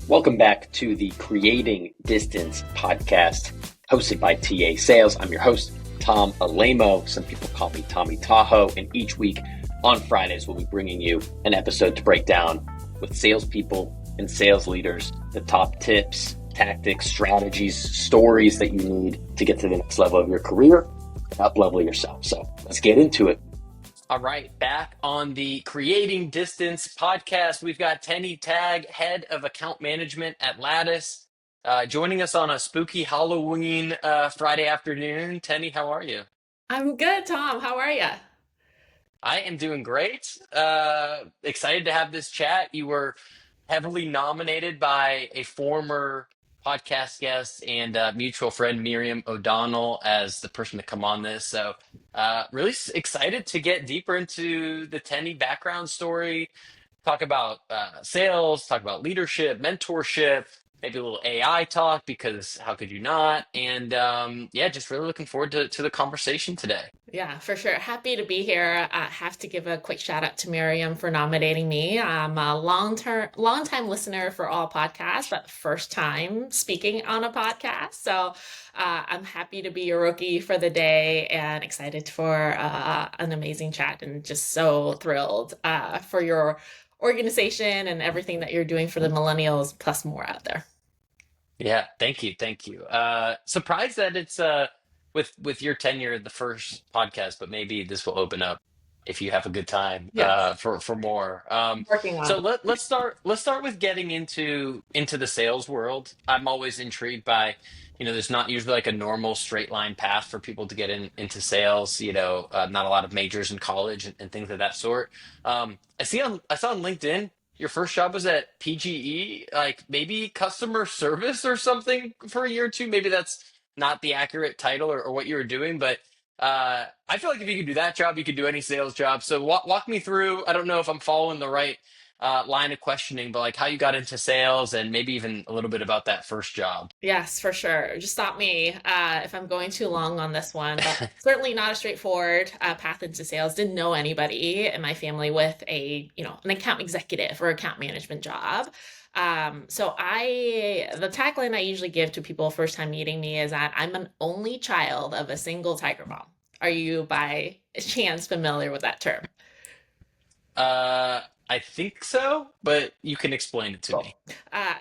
Welcome back to the Creating Distance podcast, hosted by TA Sales. I'm your host, Tom Alaimo. Some people call me Tommy Tahoe. And each week on Fridays, we'll be bringing you an episode to break down with salespeople and sales leaders the top tips, tactics, strategies, stories that you need to get to the next level of your career and up-level yourself. So let's get into it. All right, back on the Creating Distance podcast, we've got Tenny Tagg, Head of Account Management at Lattice, joining us on a spooky Halloween Friday afternoon. Tenny, how are you? I'm good, Tom. How are you? I am doing great. Excited to have this chat. You were heavily nominated by a former podcast guest and mutual friend, Miriam O'Donnell, as the person to come on this. So, really excited to get deeper into the Tenny background story, talk about sales, talk about leadership, mentorship, maybe a little AI talk, because how could you not? And yeah, just really looking forward to the conversation today. Yeah, for sure. Happy to be here. I have to give a quick shout out to Miriam for nominating me. I'm a long time listener for all podcasts, but first time speaking on a podcast. So I'm happy to be your rookie for the day and excited for an amazing chat and just so thrilled for your organization and everything that you're doing for the millennials plus more out there. Yeah, thank you. Surprised that it's with your tenure the first podcast, but maybe this will open up if you have a good time Yes, for more. working on So it. let's start with getting into the sales world. I'm always intrigued by, there's not usually like a normal straight line path for people to get into sales. Not a lot of majors in college and things of that sort. I saw on LinkedIn your first job was at PGE, like maybe customer service or something for a year or two. Maybe that's not the accurate title or what you were doing, but I feel like if you could do that job, you could do any sales job. So walk me through. I don't know if I'm following the right line of questioning, but like how you got into sales and maybe even a little bit about that first job. Yes, for sure. Just stop me if I'm going too long on this one, but certainly not a straightforward path into sales. Didn't know anybody in my family with an account executive or account management job. The tagline I usually give to people first time meeting me is that I'm an only child of a single tiger mom. Are you by chance familiar with that term? Uh, I think so, but you can explain it to Cool. me.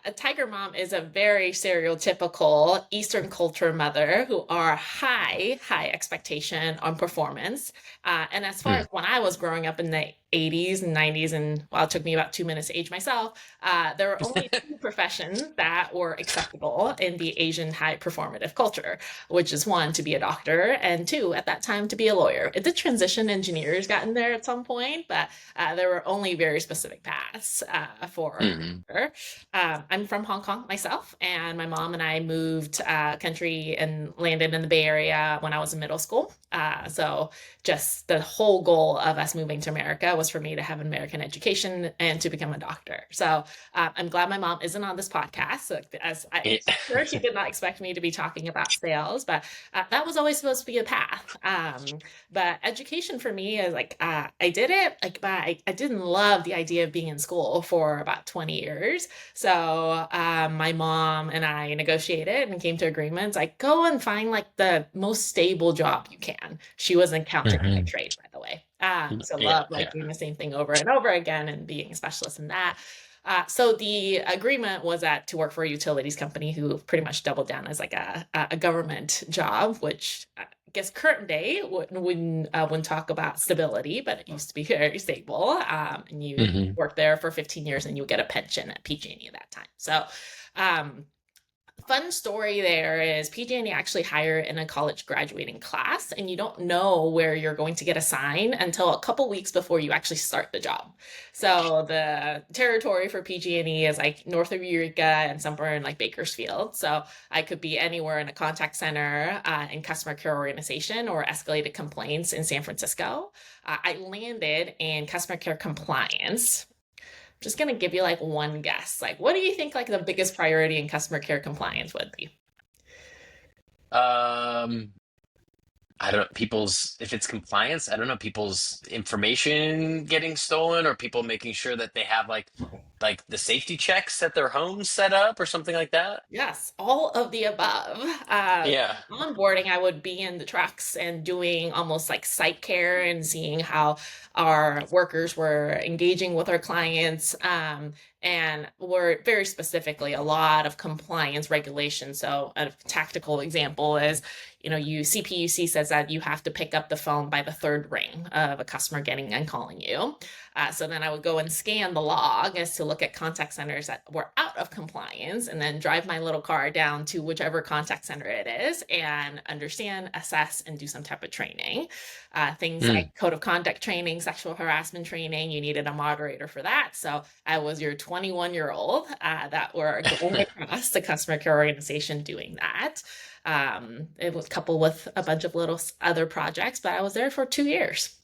A tiger mom is a very stereotypical Eastern culture mother who are high expectation on performance. And as far Hmm. as when I was growing up in the 80s and 90s, and while it took me about 2 minutes to age myself, there were only two professions that were acceptable in the Asian high performative culture, which is one, to be a doctor, and two, at that time, to be a lawyer. It did transition, engineers got in there at some point, but there were only very specific paths for Hmm. I'm from Hong Kong myself, and my mom and I moved country and landed in the Bay Area when I was in middle school. So just the whole goal of us moving to America was for me to have an American education and to become a doctor. So I'm glad my mom isn't on this podcast, so as I'm Yeah. sure she did not expect me to be talking about sales, but that was always supposed to be a path. But education for me is like I did it, like, but I didn't love the idea of being in school for about 20 years. So my mom and I negotiated and came to agreements like go and find like the most stable job you can. She was an accountant by Hmm. trade, by the way. So Yeah, love like yeah. doing the same thing over and over again and being a specialist in that. So the agreement was that to work for a utilities company who pretty much doubled down as like a government job, which I guess current day wouldn't talk about stability, but it used to be very stable. And you Hmm. work there for 15 years and you get a pension at PG&E at that time. So um, fun story there is PG&E actually hire in a college graduating class, and you don't know where you're going to get assigned until a couple weeks before you actually start the job. So the territory for PG&E is like north of Eureka and somewhere in like Bakersfield. So I could be anywhere in a contact center in customer care organization or escalated complaints in San Francisco. I landed in customer care compliance. Just gonna give you like one guess. Like, what do you think like the biggest priority in customer care compliance would be? Um, I don't people's if it's compliance, I don't know, people's information getting stolen or people making sure that they have like the safety checks at their homes set up or something like that. Yes, all of the above. Yeah. Onboarding, I would be in the trucks and doing almost like site care and seeing how our workers were engaging with our clients. And we're very specifically a lot of compliance regulations. So a tactical example is, CPUC says that you have to pick up the phone by the third ring of a customer getting and calling you. So then I would go and scan the log as to look at contact centers that were out of compliance and then drive my little car down to whichever contact center it is and understand, assess, and do some type of training. Things like code of conduct training, sexual harassment training, you needed a moderator for that. So I was your 21-year-old that were going across the customer care organization doing that. It was coupled with a bunch of little other projects, but I was there for 2 years.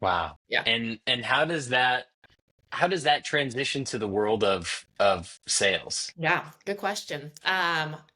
Wow. Yeah. And how does that transition to the world of sales? Yeah, good question.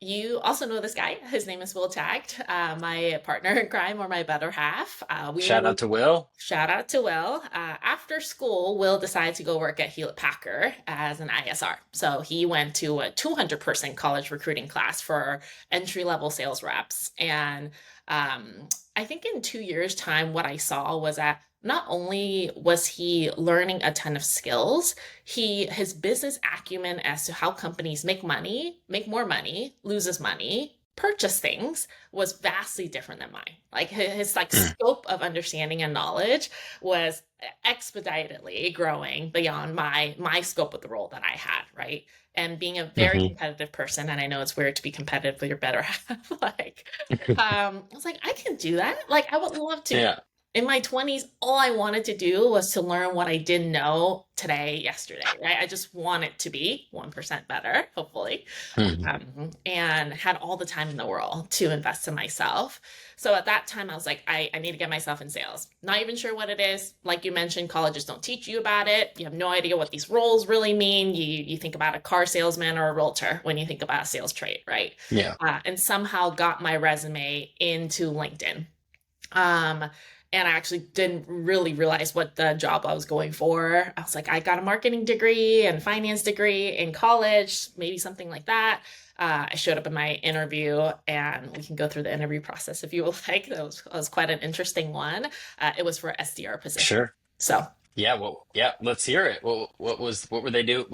You also know this guy. His name is Will Tagged, my partner in crime or my better half. Shout out to Will. Shout out to Will. After school, Will decided to go work at Hewlett Packard as an ISR. So he went to a 200-person college recruiting class for entry-level sales reps. And I think in 2 years' time, what I saw was that not only was he learning a ton of skills, his business acumen as to how companies make money, make more money, loses money, purchase things was vastly different than mine. Like his scope of understanding and knowledge was expeditedly growing beyond my scope of the role that I had, right? And being a very competitive person, and I know it's weird to be competitive with your better half, I was like, I can do that. Like, I would love to. Yeah. In my 20s, all I wanted to do was to learn what I didn't know today, yesterday, right? I just wanted to be 1% better, hopefully, and had all the time in the world to invest in myself. So at that time, I was like, I need to get myself in sales. Not even sure what it is. Like you mentioned, colleges don't teach you about it. You have no idea what these roles really mean. You think about a car salesman or a realtor when you think about a sales trade, right? Yeah. And somehow got my resume into LinkedIn. And I actually didn't really realize what the job I was going for. I was like, I got a marketing degree and finance degree in college, maybe something like that. I showed up in my interview, and we can go through the interview process if you would like. That was quite an interesting one. It was for SDR position. Sure. So Yeah, well, yeah, let's hear it. What were they do?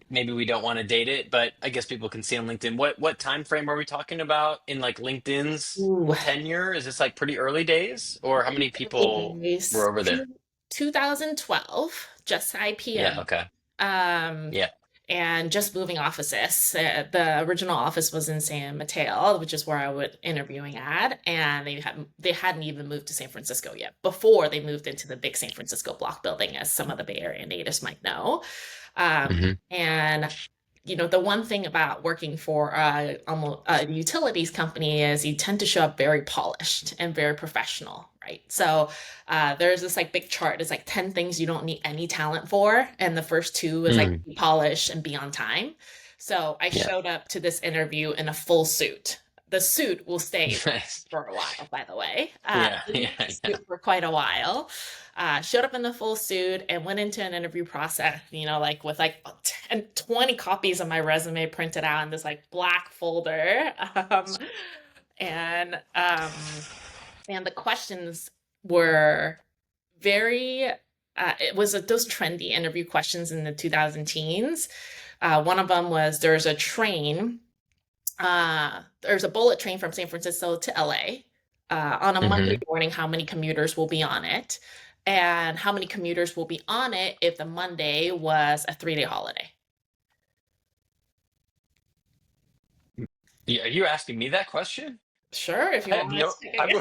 Maybe we don't want to date it, but I guess people can see on LinkedIn. What time frame are we talking about in like LinkedIn's ooh, tenure? Is this like pretty early days, or how many people anyways, were over there? 2012, just Yeah, IPM. okay. Um, Yeah. and just moving offices. The original office was in San Mateo, which is where I would interviewing at, and they hadn't even moved to San Francisco yet before they moved into the big San Francisco block building, as some of the Bay Area natives might know. And the one thing about working for a utilities company is you tend to show up very polished and very professional, right? So there's this like big chart. It's like 10 things you don't need any talent for, and the first two is like be polished and be on time. So I showed up to this interview in a full suit. The suit will stay Nice. for a while, by the way. Yeah, Suit for quite a while. Showed up in the full suit and went into an interview process, like with like 10, 20 copies of my resume printed out in this like black folder. And the questions were very, it was those trendy interview questions in the 2000 teens. One of them was, there's a bullet train from San Francisco to LA. On a Monday morning, how many commuters will be on it? And how many commuters will be on it if the Monday was a 3-day holiday? Yeah, are you asking me that question? Sure, if you I have want no. I to.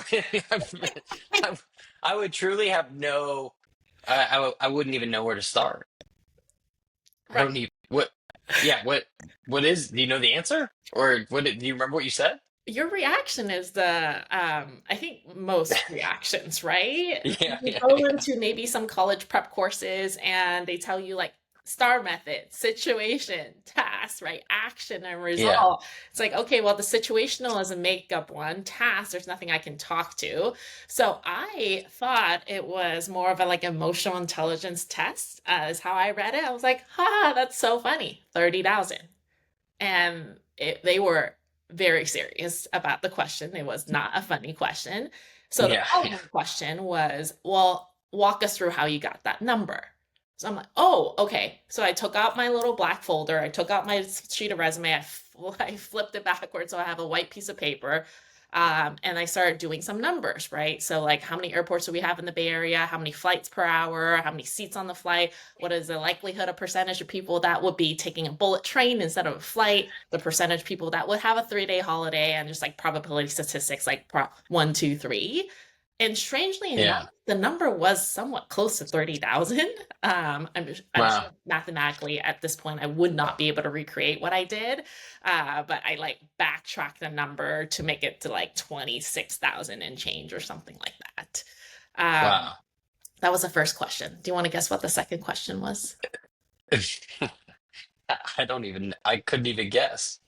would. I would truly have no. I wouldn't even know where to start. I Right. don't even. What? Yeah. What is? Do you know the answer, or do you remember what you said? Your reaction is I think most reactions, right? Yeah. You Yeah. go into maybe some college prep courses and they tell you like star method, situation, task, right? Action and Yeah. result. It's like, okay, well, the situational is a makeup one. Task, there's nothing I can talk to. So I thought it was more of a like emotional intelligence test, is how I read it. I was like, ha, that's so funny. 30,000. And they were very serious about the question. It was not a funny question. So the Yeah. Yeah. following question was, well, walk us through how you got that number. So I'm like, oh, okay. So I took out my little black folder. I took out my sheet of resume. I flipped it backwards so I have a white piece of paper. And I started doing some numbers, right? So, like, how many airports do we have in the Bay Area? How many flights per hour? How many seats on the flight? What is the likelihood of percentage of people that would be taking a bullet train instead of a flight? The percentage of people that would have a 3-day holiday, and just like probability statistics, like 1, 2, 3. And strangely enough, Yeah. the number was somewhat close to 30,000. I'm Wow. sure mathematically at this point I would not be able to recreate what I did, but I like backtracked the number to make it to like 26,000 and change or something like that. Um, Wow. that was the first question. Do you want to guess what the second question was? I couldn't even guess.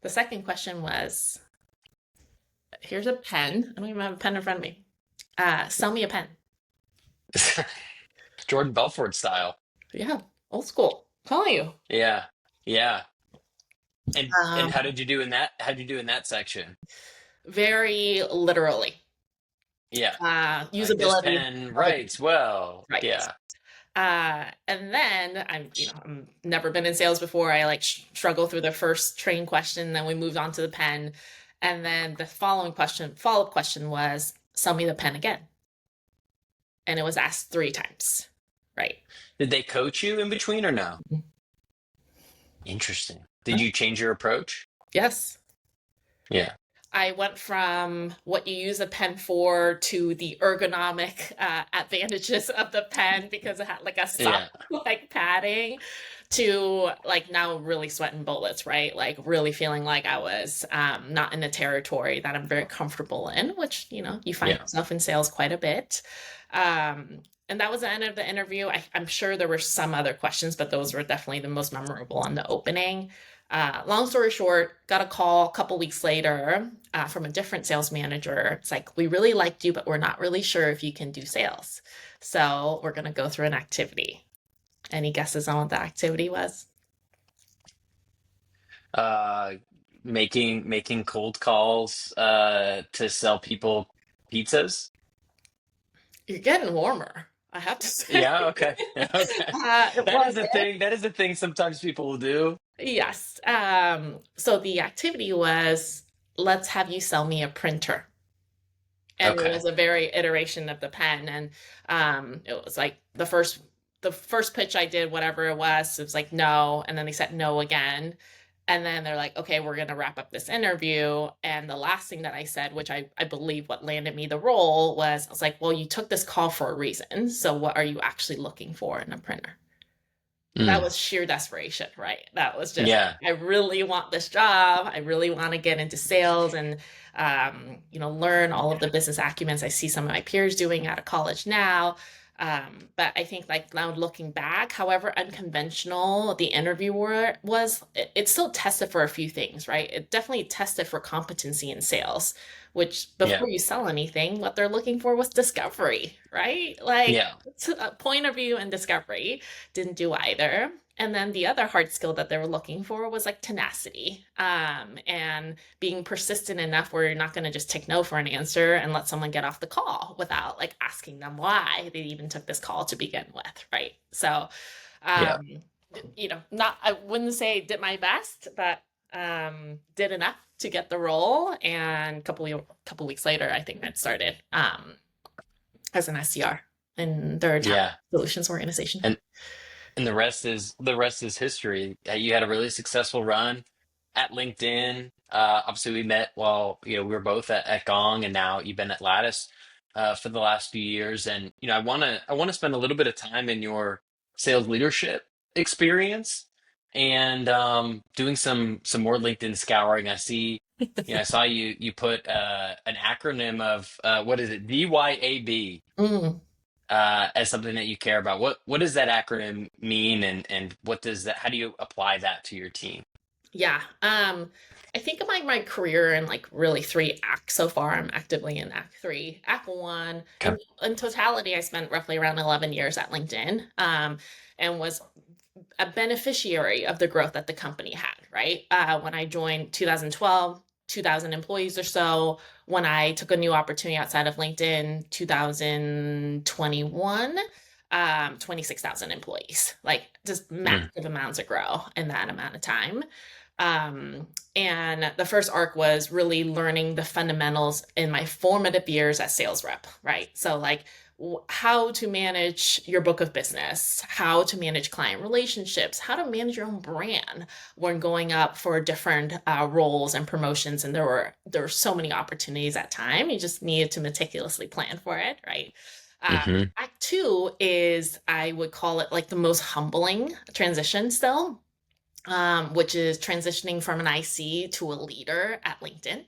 The second question was, here's a pen. I don't even have a pen in front of me. Sell me a pen. Jordan Belfort style. Yeah, old school. Calling you. Yeah. Yeah. And Um, how did you do in that? How'd you do in that section? very literally. Yeah. Like this Usability, pen probably writes well. right. Yeah. And then I'm never been in sales before. I like struggle through the first train question, then we moved on to the pen, and then the follow-up question was, "Sell me the pen again," and it was asked 3 times, right? Did they coach you in between or no? Interesting. Did you change your approach? Yes. Yeah. I went from what you use a pen for to the ergonomic advantages of the pen because it had like a soft Yeah. like padding to like now really sweating bullets, right? Like really feeling like I was not in a territory that I'm very comfortable in, which, you find Yeah. yourself in sales quite a bit. And that was the end of the interview. I'm sure there were some other questions, but those were definitely the most memorable on the opening. Long story short, got a call a couple weeks later from a different sales manager. It's like, we really liked you, but we're not really sure if you can do sales. So we're going to go through an activity. Any guesses on what the activity was? Uh, making cold calls to sell people pizzas. You're getting warmer, I have to say. Yeah, okay. Okay. It That is was a thing. That is a thing sometimes people will do. Yes. So the activity was, let's have you sell me a printer. And it Okay. was a very iteration of the pen. And it was like the first pitch I did, whatever it was like no. And then they said no again. And then they're like, okay, we're gonna wrap up this interview. And the last thing that I said, which I believe what landed me the role, was I was like, well, you took this call for a reason. So what are you actually looking for in a printer? That Mm, was sheer desperation, right? That was just, yeah. I really want this job. I really want to get into sales and, learn all of the business acumens I see some of my peers doing out of college now. But I think, like, now looking back, however unconventional the interviewer was, it still tested for a few things, right? It definitely tested for competency in sales, which Yeah. before you sell anything, what they're looking for was discovery, right? Like, Yeah. it's a point of view and discovery. Didn't do either. And then the other hard skill that they were looking for was like tenacity, and being persistent enough where you're not going to just take no for an answer and let someone get off the call without like asking them why they even took this call to begin with, right? So, Yeah. um, not, I wouldn't say did my best, but did enough to get the role. And couple weeks later, I think I started as an SDR in their talent Yeah. solutions organization. And and the rest is history. You had a really successful run at LinkedIn. Obviously, we met while we were both at Gong, and now you've been at Lattice for the last few years. And I want to spend a little bit of time in your sales leadership experience and doing some more LinkedIn scouring. I saw you put an acronym of what is it? DYAB. Mm. as something that you care about. What does that acronym mean, and what does that? How do you apply that to your team? Yeah. I think of my career in like really three acts so far. I'm actively in act three. Act one, Okay. in totality, I spent roughly around 11 years at LinkedIn, and was a beneficiary of the growth that the company had, right? When I joined 2012, 2,000 employees or so. When I took a new opportunity outside of LinkedIn, 2021, 26,000 employees, like just Mm, massive amounts of grow in that amount of time. And the first arc was really learning the fundamentals in my formative years as sales rep, right? So, like, how to manage your book of business, how to manage client relationships, how to manage your own brand when going up for different roles and promotions. And there were so many opportunities at time. You just needed to meticulously plan for it, right? hmm Act two is, I would call it like the most humbling transition still, which is transitioning from an IC to a leader at LinkedIn.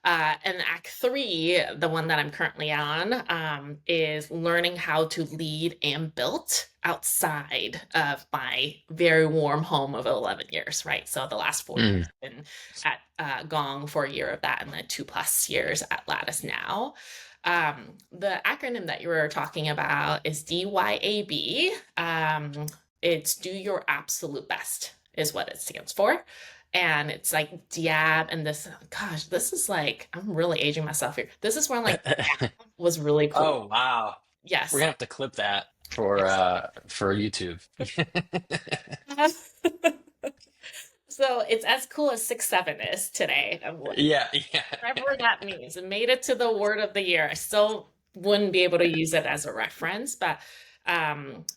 And Act three, the one that I'm currently on, is learning how to lead and build outside of my very warm home of 11 years, right? So the last 4 years mm, I've been at Gong for a year of that, and then 2+ years at Lattice now. The acronym that you were talking about is DYAB. It's Do Your Absolute Best, is what it stands for. And it's like DYAB, and this, gosh, this is like, I'm really aging myself here. This is when like DYAB was really cool. Oh wow, we're Yes. gonna have to clip that Yes. for YouTube. So it's as cool as 6'7" is today. Yeah, yeah. Whatever that means. It made it to the word of the year. I still wouldn't be able to use it as a reference, but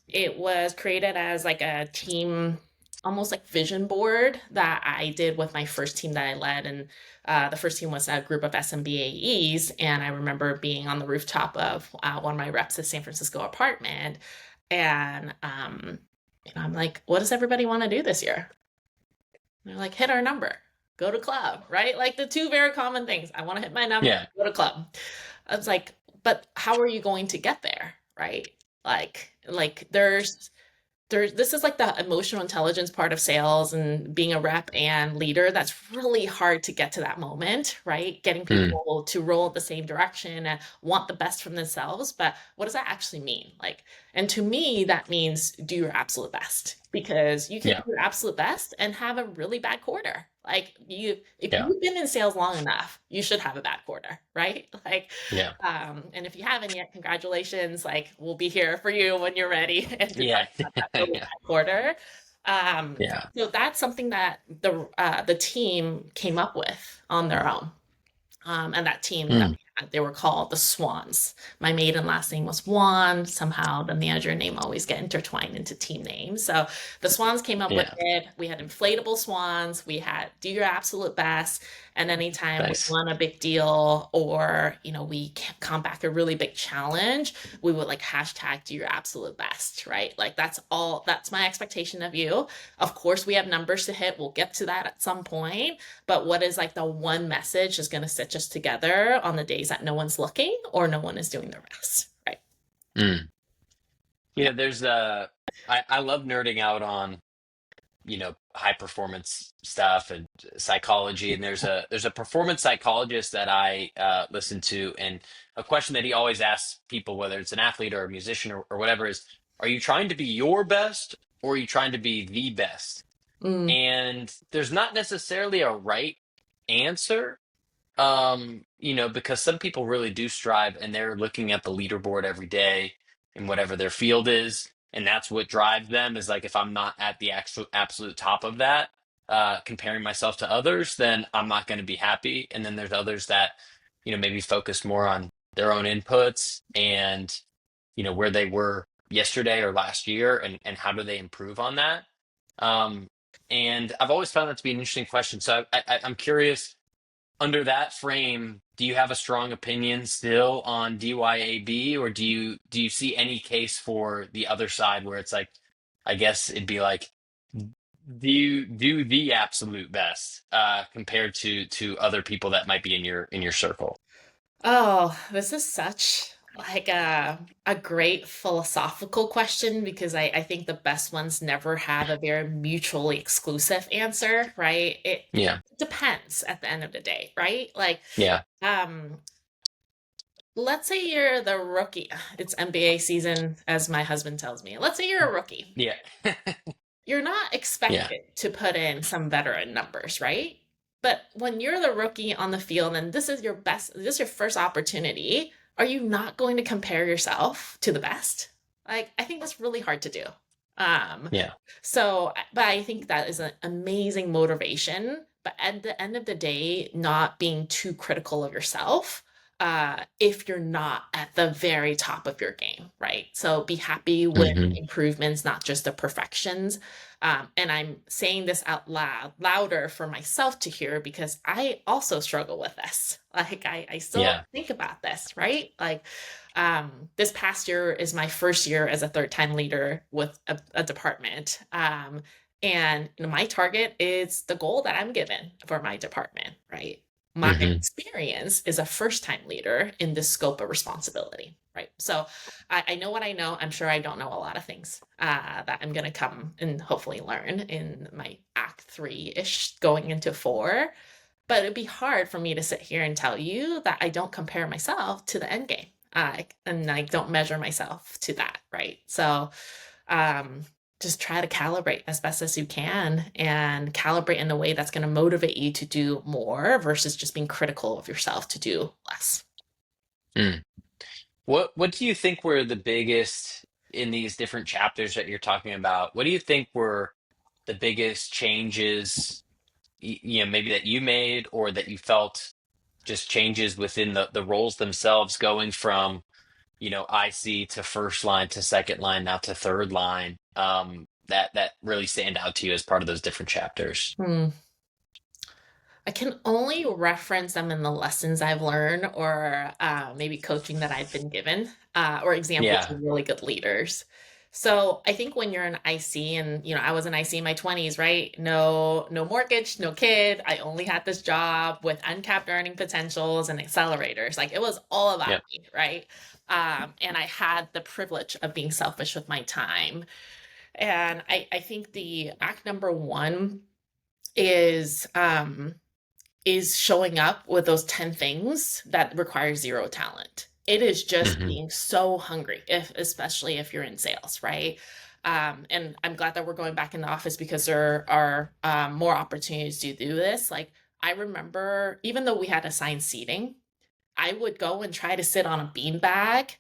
it was created as like a team, almost like vision board that I did with my first team that I led. And the first team was a group of SMBAEs. And I remember being on the rooftop of one of my reps' San Francisco apartment. And I'm like, what does everybody want to do this year? They're like, hit our number, go to club, right? Like the two very common things. I want to hit my number, Yeah, go to club. I was like, but how are you going to get there? Right? Like this is like the emotional intelligence part of sales and being a rep and leader. That's really hard to get to that moment, right? Getting mm, people to roll the same direction and want the best from themselves. But what does that actually mean? Like, and to me, that means do your absolute best, because you can do yeah, your absolute best and have a really bad quarter. Like, if yeah, you've been in sales long enough, you should have a bad quarter, right? Like, yeah, and if you haven't yet, congratulations. Like, we'll be here for you when you're ready and to talk yeah, about that really yeah, bad quarter. Um, yeah. so that's something that the team came up with on their own. And that team that Mm, we had, they were called the Swans. My maiden last name was Wan. Somehow the manager name always get intertwined into team names. So the Swans came up with yeah, it. We had inflatable swans. We had do your absolute best. And anytime we nice. won a big deal, or we come back a really big challenge, we would like hashtag do your absolute best, right? Like that's my expectation of you. Of course, we have numbers to hit. We'll get to that at some point. But what is like the one message is going to stitch us together on the days that no one's looking or no one is doing their best, right? Mm. Yeah. There's I love nerding out on high performance stuff and psychology, and there's a performance psychologist that I listen to, and a question that he always asks people, whether it's an athlete or a musician or whatever, is, are you trying to be your best, or are you trying to be the best? Mm, And there's not necessarily a right answer, because some people really do strive and they're looking at the leaderboard every day in whatever their field is, and that's what drives them, is like, if I'm not at the absolute top of that, comparing myself to others, then I'm not going to be happy. And then there's others that, maybe focus more on their own inputs and, where they were yesterday or last year, and how do they improve on that. Um, and I've always found that to be an interesting question. So I'm curious, under that frame, do you have a strong opinion still on DYAB, or do you see any case for the other side, where it's like, I guess it'd be like, do you do the absolute best, compared to other people that might be in your circle? oh, this is such like a great philosophical question, because I think the best ones never have a very mutually exclusive answer, right? It Yeah. depends at the end of the day, right? Like, Yeah. um, let's say you're the rookie. It's NBA season, as my husband tells me. Let's say you're a rookie. Yeah. You're not Yeah. expected to put in some veteran numbers, right? But when you're the rookie on the field and this is your first opportunity, are you not going to compare yourself to the best? Like, I think that's really hard to do. Um, Yeah. but I think that is an amazing motivation. But at the end of the day, not being too critical of yourself if you're not at the very top of your game, right? So be happy with Hmm. improvements, not just the perfections. And I'm saying this out louder for myself to hear, because I also struggle with this. Like, I still Yeah. think about this, right? Like, this past year is my first year as a third-time leader with a department. And my target is the goal that I'm given for my department, right? My Hmm. experience is a first-time leader in this scope of responsibility, right? So I know what I know. I'm sure I don't know a lot of things that I'm going to come and hopefully learn in my Act 3-ish going into 4. But it'd be hard for me to sit here and tell you that I don't compare myself to the end game. And I don't measure myself to that, right? So um, just try to calibrate as best as you can, and calibrate in a way that's going to motivate you to do more versus just being critical of yourself to do less. Mm. What do you think were the biggest in these different chapters that you're talking about? What do you think were the biggest changes, maybe that you made or that you felt just changes within the roles themselves, going from, IC to first line to second line, now to third line, that really stand out to you as part of those different chapters? Hmm. I can only reference them in the lessons I've learned, or maybe coaching that I've been given, or examples Yeah. of really good leaders. So I think when you're an IC, and I was an IC in my 20s, right? No, no mortgage, no kid. I only had this job with uncapped earning potentials and accelerators. Like, it was all about Yeah. me, right? And I had the privilege of being selfish with my time. And I think the act number one is showing up with those 10 things that require zero talent. It is just Hmm. being so hungry, especially if you're in sales, right? And I'm glad that we're going back in the office, because there are more opportunities to do this. Like, I remember, even though we had assigned seating, I would go and try to sit on a beanbag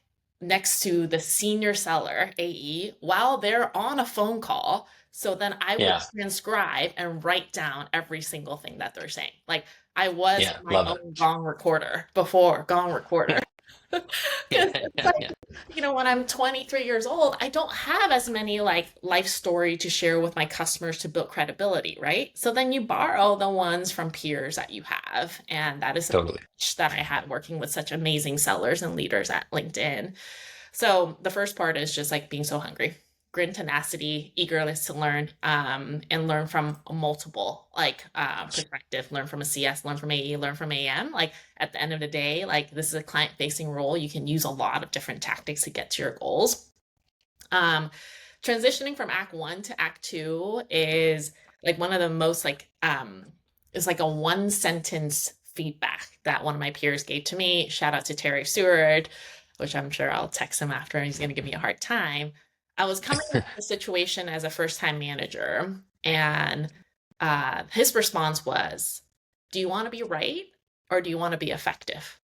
next to the senior seller, AE, while they're on a phone call. So then I would Yeah. transcribe and write down every single thing that they're saying. Like, I was Yeah. my Love it. own gong recorder before gong recorder. Because Yeah. it's Yeah. like, Yeah. when I'm 23 years old, I don't have as many like life story to share with my customers to build credibility, right? So then you borrow the ones from peers that you have. And that is a Totally. privilege that I had working with such amazing sellers and leaders at LinkedIn. So the first part is just like being so hungry, grit, tenacity, eagerness to learn, and learn from a multiple perspective. Learn from a CS, learn from AE, learn from AM. Like, at the end of the day, like, this is a client facing role. You can use a lot of different tactics to get to your goals. Um, Transitioning from Act 1 to Act 2 is like one of the most is like a one sentence feedback that one of my peers gave to me. Shout out to Terry Seward, which I'm sure I'll text him after and he's going to give me a hard time. I was coming into the situation as a first time manager, and his response was, "Do you want to be right, or do you want to be effective?"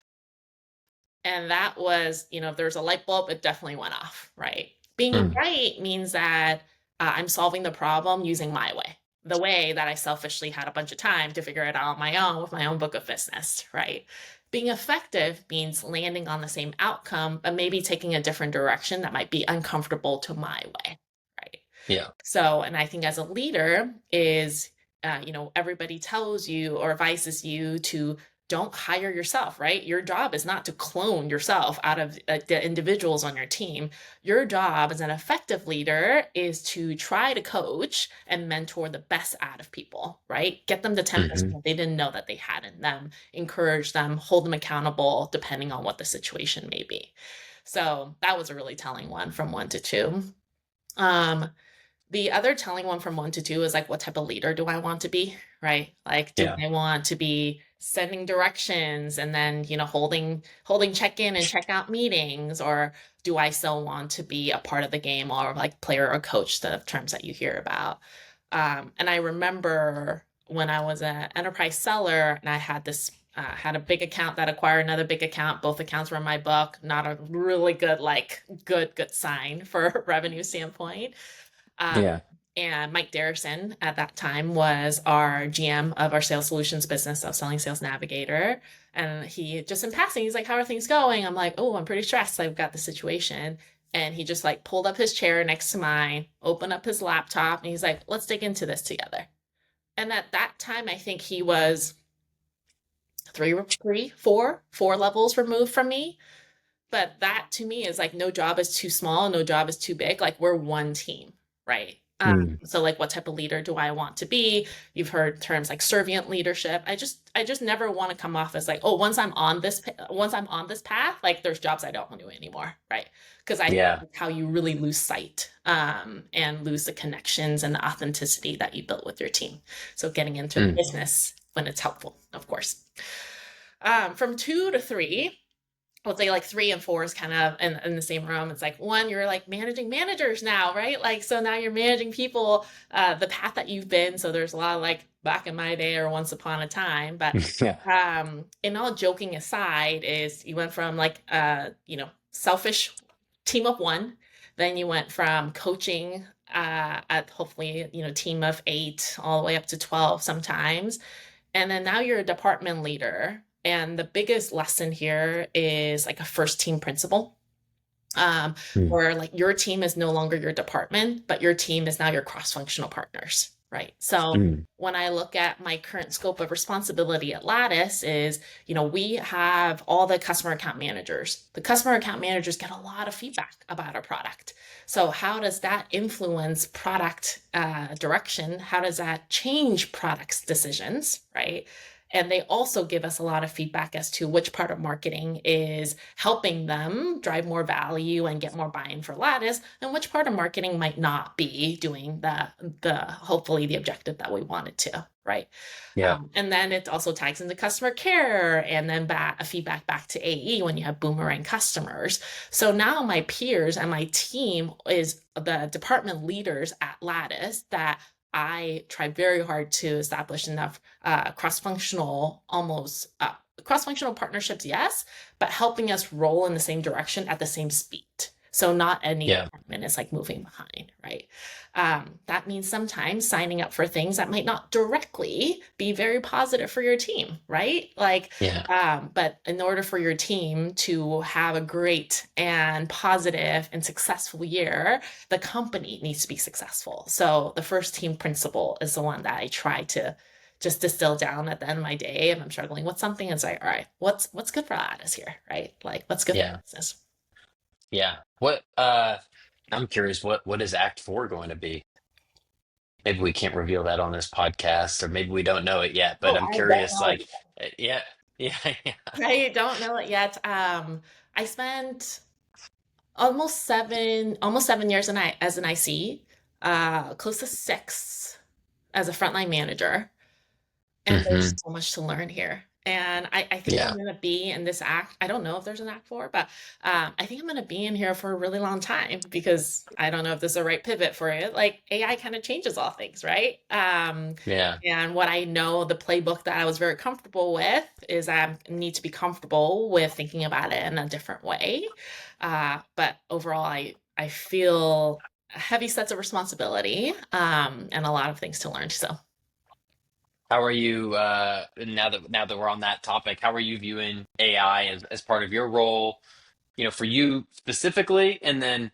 And that was, if there's a light bulb, it definitely went off, right? Being Mm. right means that I'm solving the problem using my way, the way that I selfishly had a bunch of time to figure it out on my own with my own book of business, right? Being effective means landing on the same outcome, but maybe taking a different direction that might be uncomfortable to my way, right? Yeah. So, and I think as a leader is, everybody tells you or advises you to don't hire yourself, right? Your job is not to clone yourself out of the individuals on your team. Your job as an effective leader is to try to coach and mentor the best out of people, right? Get them to 10% Hmm. they didn't know that they had in them, encourage them, hold them accountable, depending on what the situation may be. So that was a really telling one from 1 to 2. Um, the other telling one from 1 to 2 is like, what type of leader do I want to be, right? Like, do Yeah. I want to be sending directions and then, holding check-in and check-out meetings, or do I still want to be a part of the game, or like player or coach, the terms that you hear about? And I remember when I was an enterprise seller and I had had a big account that acquired another big account. Both accounts were in my book. Not a really good, like good sign for a revenue standpoint. Um, Yeah. and Mike Darrison at that time was our GM of our sales solutions business of Selling Sales Navigator. And he just in passing, he's like, how are things going? I'm like, oh, I'm pretty stressed. I've got the situation. And he just like pulled up his chair next to mine, opened up his laptop, and he's like, let's dig into this together. And at that time, I think he was four levels removed from me. But that to me is like, no job is too small, no job is too big. Like, we're one team, right? Mm. So like, what type of leader do I want to be? You've heard terms like servant leadership. I just never want to come off as like, oh, once I'm on this path, like there's jobs I don't want to do anymore, right? Because I think Yeah. that's how you really lose sight, and lose the connections and the authenticity that you built with your team. So getting into the Mm. business when it's helpful, of course. From 2 to 3, I would say like 3 and 4 is kind of in the same room. It's like, one, you're like managing managers now, right? Like, so now you're managing people, the path that you've been. So there's a lot of like back in my day or once upon a time. But Yeah. in all joking aside, is you went from like selfish team of one, then you went from coaching at hopefully team of 8 all the way up to 12 sometimes, and then now you're a department leader. And the biggest lesson here is like a first team principle, Mm. where like your team is no longer your department, but your team is now your cross functional partners, right? So Mm. when I look at my current scope of responsibility at Lattice is, we have all the customer account managers. The customer account managers get a lot of feedback about our product. So how does that influence product direction? How does that change products decisions, right? And they also give us a lot of feedback as to which part of marketing is helping them drive more value and get more buy-in for Lattice, and which part of marketing might not be doing the hopefully the objective that we wanted to, right? Yeah. And then it also tags into customer care, and then a feedback back to AE when you have boomerang customers. So now my peers and my team is the department leaders at Lattice that I try very hard to establish enough cross-functional, cross-functional partnerships, yes, but helping us roll in the same direction at the same speed. So not any Yeah. department is like moving behind, right? That means sometimes signing up for things that might not directly be very positive for your team, right? Like, Yeah. but in order for your team to have a great and positive and successful year, the company needs to be successful. So the first team principle is the one that I try to just distill down at the end of my day. And I'm struggling with something, it's like, all right, what's good for Lattice here, right? Like, what's good for Yeah. business? Yeah. I'm curious, what is Act 4 going to be? Maybe we can't reveal that on this podcast, or maybe we don't know it yet, but Oh, I'm I don't curious, know. like, yeah, yeah, yeah. I don't know it yet. I spent almost 7 years as an IC, close to 6 as a frontline manager. And there's Hmm. so much to learn here. And I think I'm Yeah. going to be in this act. I don't know if there's an act 4, but I think I'm going to be in here for a really long time, because I don't know if this is the right pivot for it. Like, AI kind of changes all things, right? Yeah. And what I know, the playbook that I was very comfortable with is I need to be comfortable with thinking about it in a different way. But overall, I feel a heavy sense of responsibility, and a lot of things to learn. So. How are you, now that we're on that topic, how are you viewing AI as part of your role, for you specifically, and then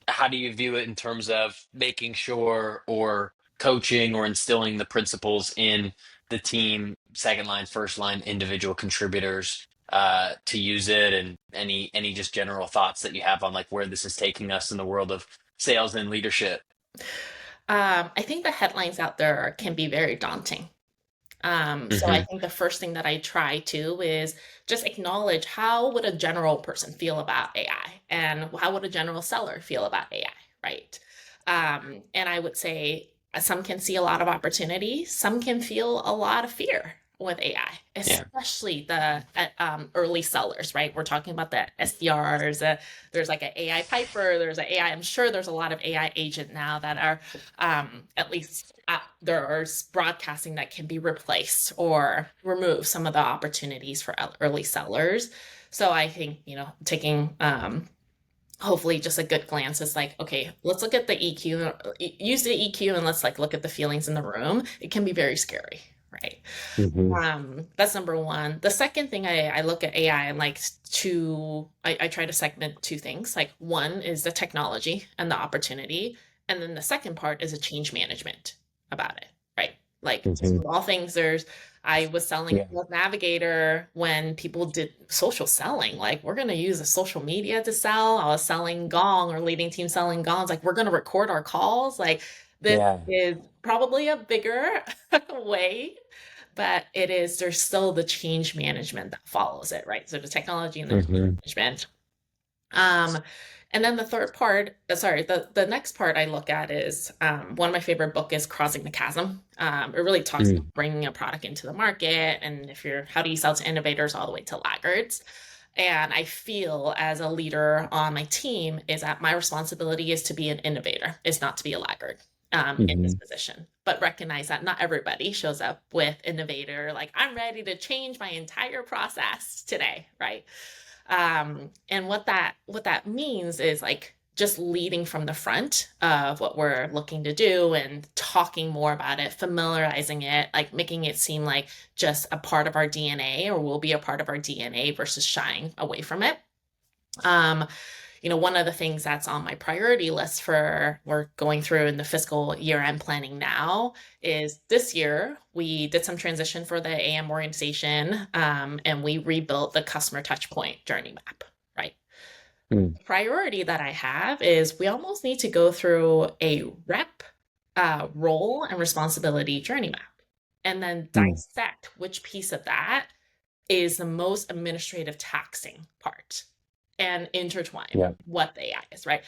how do you view it in terms of making sure or coaching or instilling the principles in the team, second line, first line, individual contributors, to use it, and any just general thoughts that you have on like where this is taking us in the world of sales and leadership? I think the headlines out there can be very daunting. So I Hmm. think the first thing that I try to is just acknowledge how would a general person feel about AI and how would a general seller feel about AI, right? And I would say some can see a lot of opportunity, some can feel a lot of fear with AI, Yeah. especially the early sellers, right? We're talking about the SDRs. There's like an AI Piper. There's an AI. I'm sure there's a lot of AI agent now that are at least there are broadcasting that can be replaced or remove some of the opportunities for early sellers. So I think, taking hopefully just a good glance is like, okay, let's look at the EQ, use the EQ, and let's like look at the feelings in the room. It can be very scary, right? Hmm. That's number one. The second thing I look at AI and like I try to segment two things. Like one is the technology and the opportunity. And then the second part is a change management about it, right? Like Hmm. all things I was selling Yeah. Sales Navigator when people did social selling. Like we're going to use a social media to sell. I was selling Gong or leading team selling Gongs. Like we're going to record our calls. Like this Yeah. is probably a bigger way, but there's still the change management that follows it, right? So the technology and the change Hmm. management. Um, and then the third part, the next part I look at is one of my favorite book is Crossing the Chasm. It really talks about bringing a product into the market, and how do you sell to innovators all the way to laggards. And I feel as a leader on my team is that my responsibility is to be an innovator, is not to be a laggard in this Hmm. position. But recognize that not everybody shows up with innovator, like I'm ready to change my entire process today, right? And what that means is like just leading from the front of what we're looking to do and talking more about it, familiarizing it, like making it seem like just a part of our DNA or will be a part of our DNA versus shying away from it. Um, one of the things that's on my priority list for we're going through in the fiscal year end planning now is this year we did some transition for the AM organization, and we rebuilt the customer touch point journey map, right? Mm. Priority that I have is we almost need to go through a rep role and responsibility journey map and then Mm. dissect which piece of that is the most administrative taxing part and intertwine Yeah. what the AI is, right?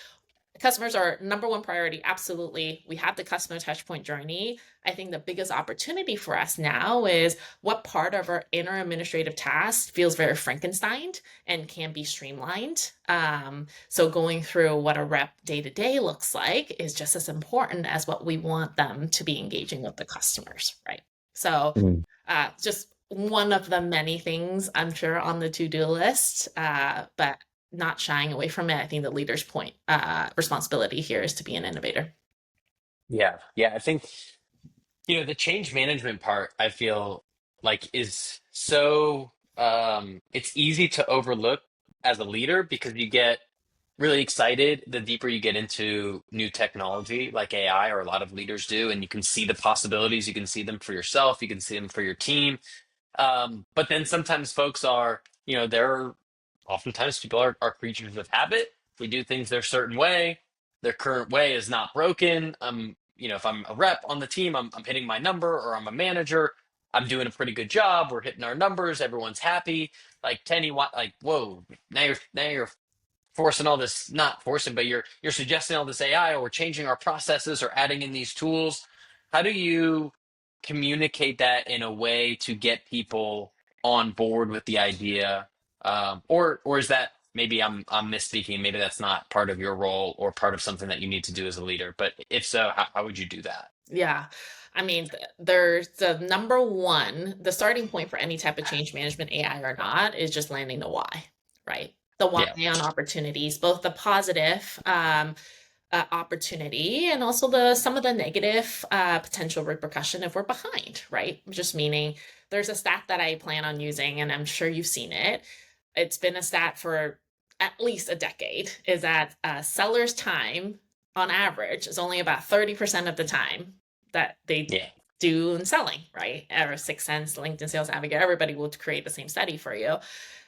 Customers are number one priority. Absolutely. We have the customer touchpoint journey. I think the biggest opportunity for us now is what part of our inner administrative task feels very Frankensteined and can be streamlined. So going through what a rep day to day looks like is just as important as what we want them to be engaging with the customers, right? So Mm. just one of the many things I'm sure on the to-do list, but not shying away from it. I think the leader's responsibility here is to be an innovator. Yeah. Yeah. I think, the change management part, I feel like is so, it's easy to overlook as a leader because you get really excited the deeper you get into new technology like AI, or a lot of leaders do, and you can see the possibilities, you can see them for yourself, you can see them for your team. But then sometimes folks are, they're oftentimes people are creatures of habit. We do things their certain way. Their current way is not broken. If I'm a rep on the team, I'm hitting my number, or I'm a manager, I'm doing a pretty good job. We're hitting our numbers. Everyone's happy. Like Tenny, like whoa, now you're forcing all this, not forcing, but you're suggesting all this AI, or we're changing our processes or adding in these tools. How do you communicate that in a way to get people on board with the idea? Or is that, maybe I'm misspeaking, maybe that's not part of your role or part of something that you need to do as a leader, but if so, how would you do that? Yeah. I mean, there's the number one, the starting point for any type of change management, AI or not, is just landing the why, right? The why Yeah. on opportunities, both the positive opportunity and also some of the negative potential repercussion if we're behind, right? Just meaning there's a stat that I plan on using, and I'm sure you've seen it. It's been a stat for at least a decade, is that sellers' time on average is only about 30% of the time that they Yeah. do in selling, right? Or 6sense, LinkedIn Sales Navigator, everybody will create the same study for you.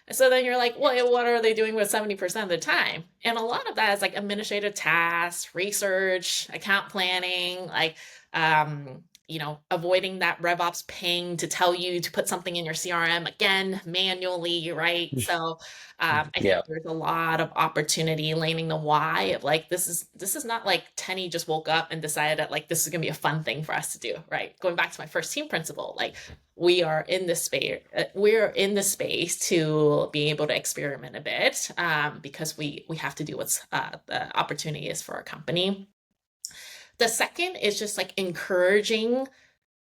And so then you're like, well, what are they doing with 70% of the time? And a lot of that is like administrative tasks, research, account planning, like, avoiding that RevOps ping to tell you to put something in your CRM again manually, right? So I think Yeah. there's a lot of opportunity laying the why of like this is not like Tenny just woke up and decided that like this is gonna be a fun thing for us to do, right? Going back to my first team principle, like we are in this space. We're in the space to be able to experiment a bit because we have to do what's the opportunity is for our company. The second is just like encouraging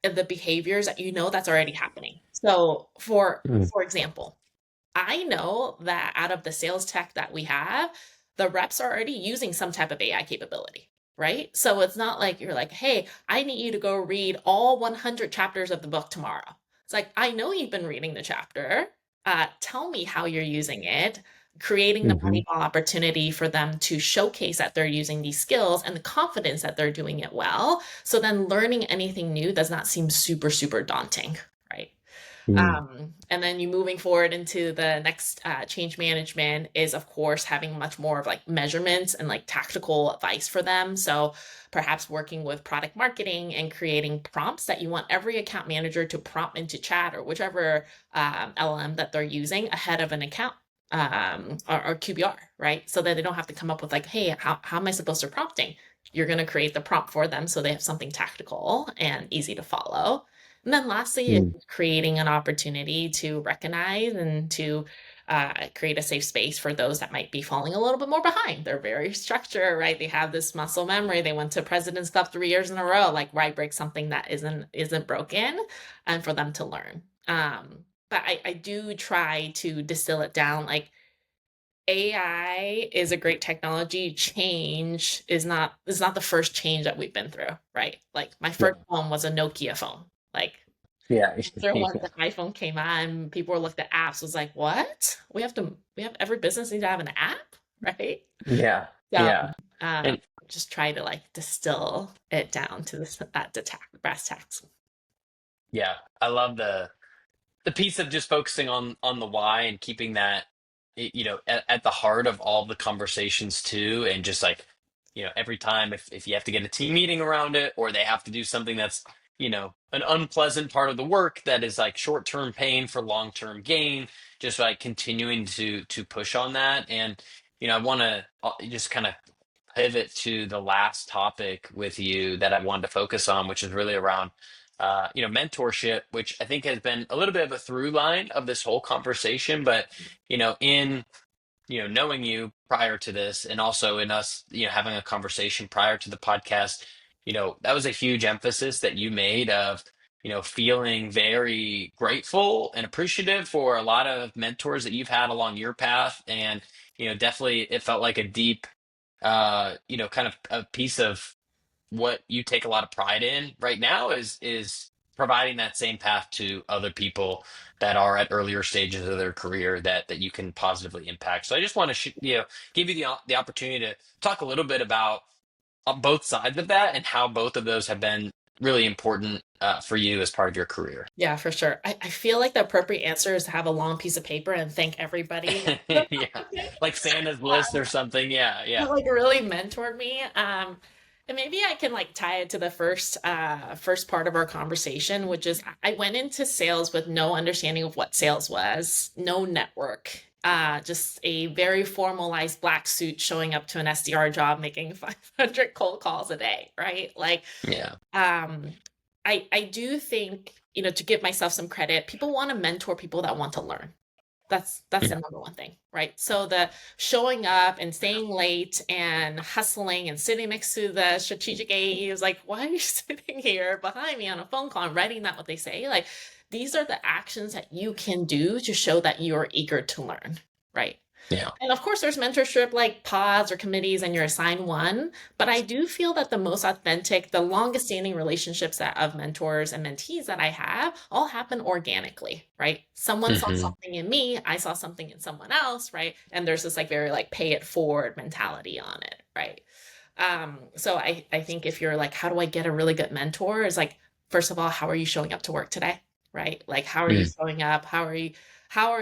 the behaviors that that's already happening. So Mm. for example, I know that out of the sales tech that we have, the reps are already using some type of AI capability, right? So it's not like you're like, hey, I need you to go read all 100 chapters of the book tomorrow. It's like, I know you've been reading the chapter. Tell me how you're using it, creating the Hmm. Moneyball opportunity for them to showcase that they're using these skills and the confidence that they're doing it well. So then learning anything new does not seem super, super daunting, right? Mm. And then you moving forward into the next change management is, of course, having much more of like measurements and like tactical advice for them. So perhaps working with product marketing and creating prompts that you want every account manager to prompt into chat or whichever LLM that they're using ahead of an account or QBR, right? So that they don't have to come up with like, hey, how am I supposed to prompting? You're going to create the prompt for them so they have something tactical and easy to follow. And then lastly, is Mm. creating an opportunity to recognize and to create a safe space for those that might be falling a little bit more behind. They're very structured, right? They have this muscle memory. They went to President's Club 3 years in a row. Like, why break something that isn't broken, and for them to learn. But I do try to distill it down. Like AI is a great technology. Change is not the first change that we've been through, right? Like my Yeah. first phone was a Nokia phone. Like Yeah. after once the iPhone came on, people were looking at apps. Was like, what? We have every business needs to have an app, right? Yeah. So Yeah. And just try to like distill it down to this brass tacks. yeah, I love the piece of just focusing on the why and keeping that at the heart of all the conversations too, and just like every time if you have to get a team meeting around it, or they have to do something that's an unpleasant part of the work that is like short-term pain for long-term gain, just like continuing to push on that. And I want to just kind of pivot to the last topic with you that I wanted to focus on, which is really around, mentorship, which I think has been a little bit of a through line of this whole conversation. But, in, knowing you prior to this, and also in us, having a conversation prior to the podcast, that was a huge emphasis that you made of, feeling very grateful and appreciative for a lot of mentors that you've had along your path. And, definitely it felt like a deep kind of a piece of what you take a lot of pride in right now is providing that same path to other people that are at earlier stages of their career that you can positively impact. So I just want to give you the opportunity to talk a little bit about both sides of that and how both of those have been really important for you as part of your career. Yeah, for sure. I feel like the appropriate answer is to have a long piece of paper and thank everybody. Yeah, like Santa's list or something. Yeah, That yeah. like really mentored me. And maybe I can like tie it to the first part of our conversation, which is I went into sales with no understanding of what sales was, no network, just a very formalized black suit showing up to an SDR job, making 500 cold calls a day, right? Like, Yeah. um, I do think, to give myself some credit, people want to mentor people that want to learn. That's the Yeah. number one thing, right? So the showing up and staying late and hustling and sitting next to the strategic AE is like, why are you sitting here behind me on a phone call and writing that what they say? Like these are the actions that you can do to show that you're eager to learn, right? Yeah. And of course, there's mentorship like pods or committees, and you're assigned one. But I do feel that the most authentic, the longest standing relationships of mentors and mentees that I have all happen organically, right? Someone saw Hmm. something in me, I saw something in someone else, right? And there's this like very like pay it forward mentality on it, right? So I think if you're like, how do I get a really good mentor? Is like, first of all, how are you showing up to work today? Right? Like, how are you showing up? How are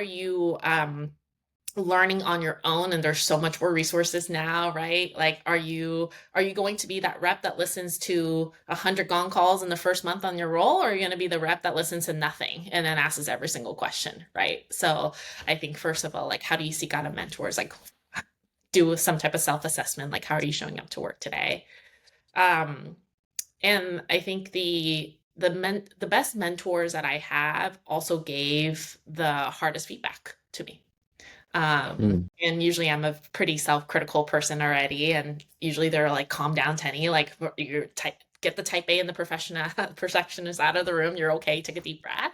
you learning on your own, and there's so much more resources now, right? Like, are you going to be that rep that listens to 100 gong calls in the first month on your role, or are you going to be the rep that listens to nothing and then asks every single question, right? So I think, first of all, like, how do you seek out a mentor? Is like, do some type of self-assessment, like, how are you showing up to work today? um and I think the best mentors that I have also gave the hardest feedback to me. Mm. And usually I'm a pretty self-critical person already, and usually they're like, calm down, Tenny, like, you're type get the type A and the perfectionist out of the room. You're okay, take a deep breath.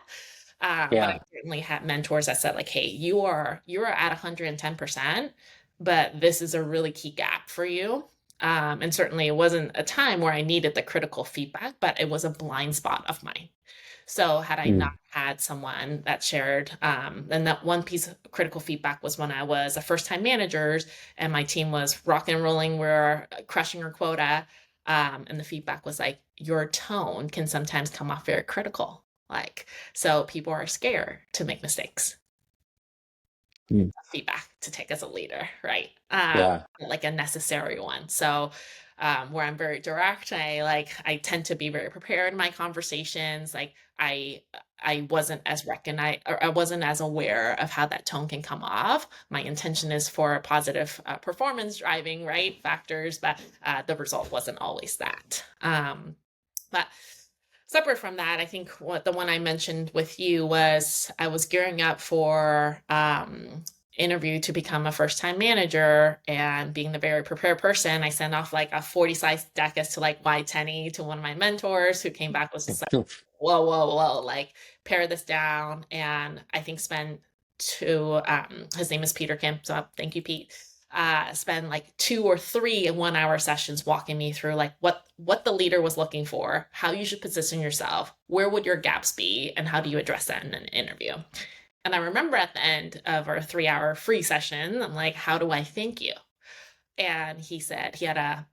But I Yeah. certainly had mentors that said, like, hey, you are at 110%, but this is a really key gap for you. And certainly it wasn't a time where I needed the critical feedback, but it was a blind spot of mine. So had I not Mm. had someone that shared, and that one piece of critical feedback was when I was a first-time manager and my team was rocking and rolling, we're crushing our quota, and the feedback was like, your tone can sometimes come off very critical. Like, so people are scared to make mistakes. Mm. Feedback to take as a leader, right? Yeah. Like a necessary one. So where I'm very direct, I tend to be very prepared in my conversations. Like, I wasn't as recognized, or I wasn't as aware of how that tone can come off. My intention is for positive performance driving, right, factors, but the result wasn't always that. But separate from that, I think what the one I mentioned with you was, I was gearing up for interview to become a first-time manager, and being the very prepared person, I sent off like a 40 size deck as to like why Tenny to one of my mentors, who came back was just like, whoa, whoa, whoa, like, pare this down. And I think spend two, his name is Peter Kim, so thank you, Pete. Spend like 2 or 3 1 hour sessions walking me through like what the leader was looking for, how you should position yourself, where would your gaps be, and how do you address that in an interview. And I remember at the end of our 3 hour free session, I'm like, how do I thank you? And he said he had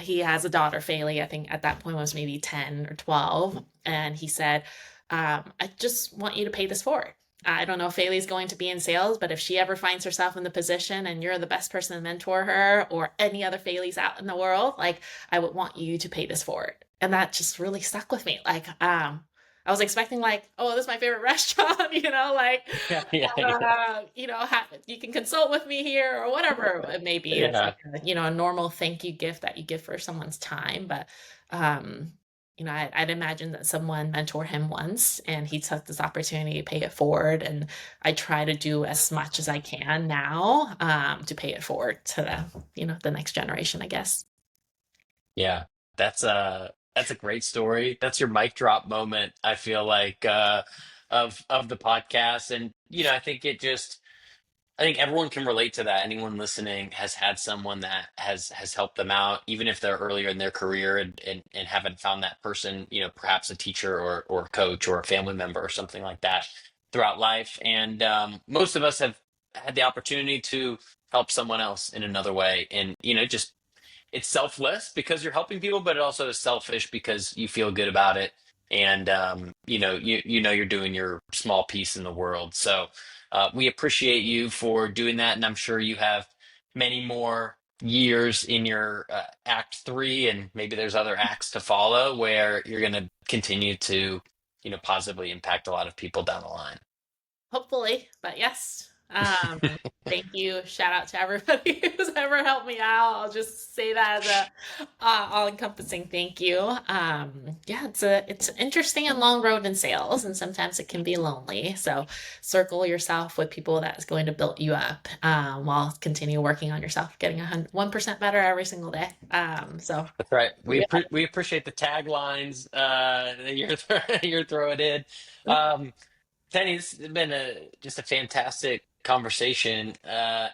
he has a daughter, Faylee, I think at that point was maybe 10 or 12. And he said, I just want you to pay this forward. I don't know if Faylee's going to be in sales, but if she ever finds herself in the position and you're the best person to mentor her, or any other Faylee's out in the world, like, I would want you to pay this forward. And that just really stuck with me. Like, I was expecting like, oh, this is my favorite restaurant, like, Yeah. Yeah. Yeah. you can consult with me here, or whatever it may be. It's Yeah. like a normal thank you gift that you give for someone's time. But um, I'd imagine that someone mentored him once, and he took this opportunity to pay it forward. And I try to do as much as I can now, to pay it forward to the next generation, I guess. Yeah. That's a great story. That's your mic drop moment, I feel like, of the podcast. And I think everyone can relate to that. Anyone listening has had someone that has helped them out, even if they're earlier in their career, and haven't found that person, perhaps a teacher or a coach or a family member or something like that throughout life. And most of us have had the opportunity to help someone else in another way. And, just it's selfless because you're helping people, but it also is selfish because you feel good about it. And you're doing your small piece in the world. So we appreciate you for doing that, and I'm sure you have many more years in your act 3, and maybe there's other acts to follow where you're going to continue to positively impact a lot of people down the line. Hopefully, but yes. Thank you. Shout out to everybody who's ever helped me out. I'll just say that as a all-encompassing thank you. Yeah, it's an interesting and long road in sales, and sometimes it can be lonely. So circle yourself with people that's going to build you up, while continue working on yourself, getting 1% better every single day. So That's right. We yeah. we appreciate the taglines that you're throwing in. Tenny, this has been just a fantastic conversation.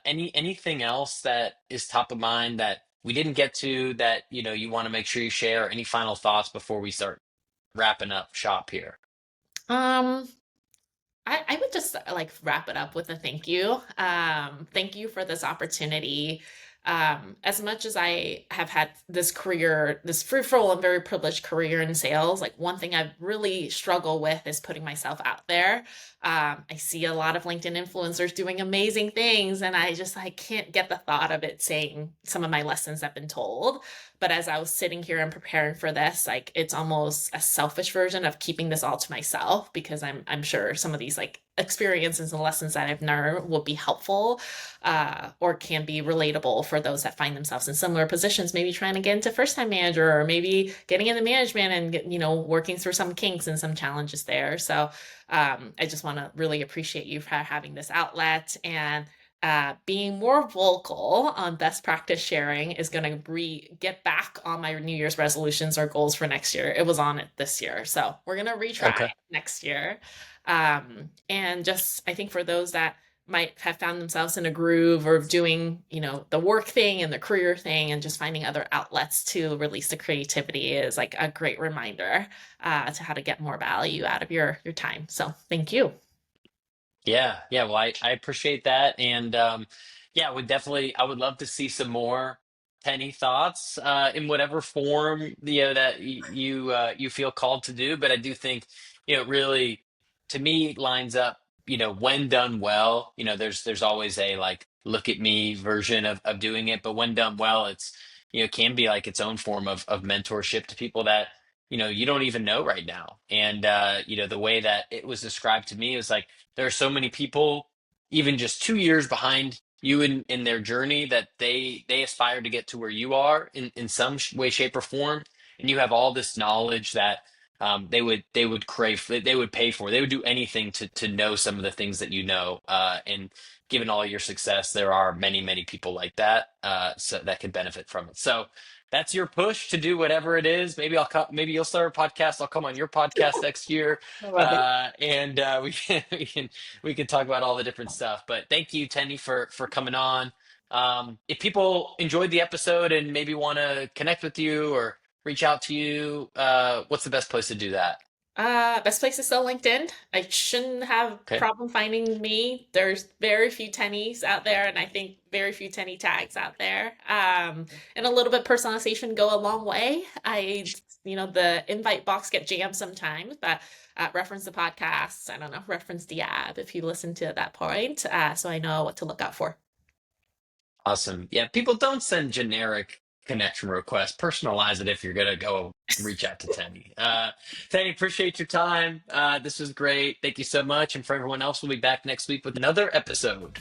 Anything else that is top of mind that we didn't get to that you want to make sure you share? Any final thoughts before we start wrapping up shop here? Um, I would just like wrap it up with a thank you. Thank you for this opportunity. As much as I have had this career, this fruitful and very privileged career in sales, like one thing I really struggle with is putting myself out there. I see a lot of LinkedIn influencers doing amazing things, and I can't get the thought of it saying some of my lessons I've been told. But as I was sitting here and preparing for this, like it's almost a selfish version of keeping this all to myself, because I'm sure some of these like experiences and lessons that I've learned will be helpful, or can be relatable for those that find themselves in similar positions, maybe trying to get into first time manager, or maybe getting into management and working through some kinks and some challenges there. So I just want to really appreciate you for having this outlet, and being more vocal on best practice sharing is going to get back on my New Year's resolutions or goals for next year. It was on it this year, so we're going to retry Okay. next year. And just, I think for those that might have found themselves in a groove or doing, the work thing and the career thing, and just finding other outlets to release the creativity is like a great reminder to how to get more value out of your time. So thank you. Yeah, yeah. Well, I appreciate that, and yeah, I would love to see some more Penny thoughts in whatever form that you feel called to do. But I do think really, to me, it lines up. When done well, there's always a like look at me version of doing it, but when done well, it's can be like its own form of mentorship to people that you don't even know right now. And the way that it was described to me was like there are so many people, even just 2 years behind you in their journey, that they aspire to get to where you are in some way, shape, or form, and you have all this knowledge that they would crave, they would pay for, they would do anything to know some of the things that you know. And given all your success, there are many people like that, so that could benefit from it. So that's your push to do whatever it is. Maybe I'll come. Maybe you'll start a podcast. I'll come on your podcast next year, I love it. and we can talk about all the different stuff. But thank you, Tenny, for coming on. If people enjoyed the episode and maybe want to connect with you or reach out to you, what's the best place to do that? Best place is still LinkedIn. I shouldn't have Okay. problem finding me. There's very few Tennies out there, and I think very few Tenny Tags out there. And a little bit personalization go a long way. The invite box get jammed sometimes, but reference the podcast. I don't know, reference DYAB if you listen to that point, so I know what to look out for. Awesome. Yeah, people don't send generic connection requests. Personalize it if you're gonna go reach out to Tenny. Tenny, appreciate your time. This was great. Thank you so much. And for everyone else, we'll be back next week with another episode.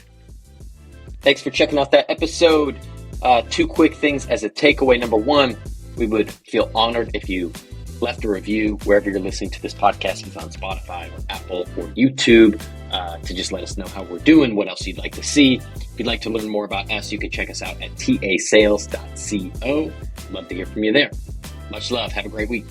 Thanks for checking out that episode. Two quick things as a takeaway. Number one, we would feel honored if you left a review wherever you're listening to this podcast, if it's on Spotify or Apple or YouTube, to just let us know how we're doing, what else you'd like to see. If you'd like to learn more about us, you can check us out at tasales.co. Love to hear from you there. Much love. Have a great week.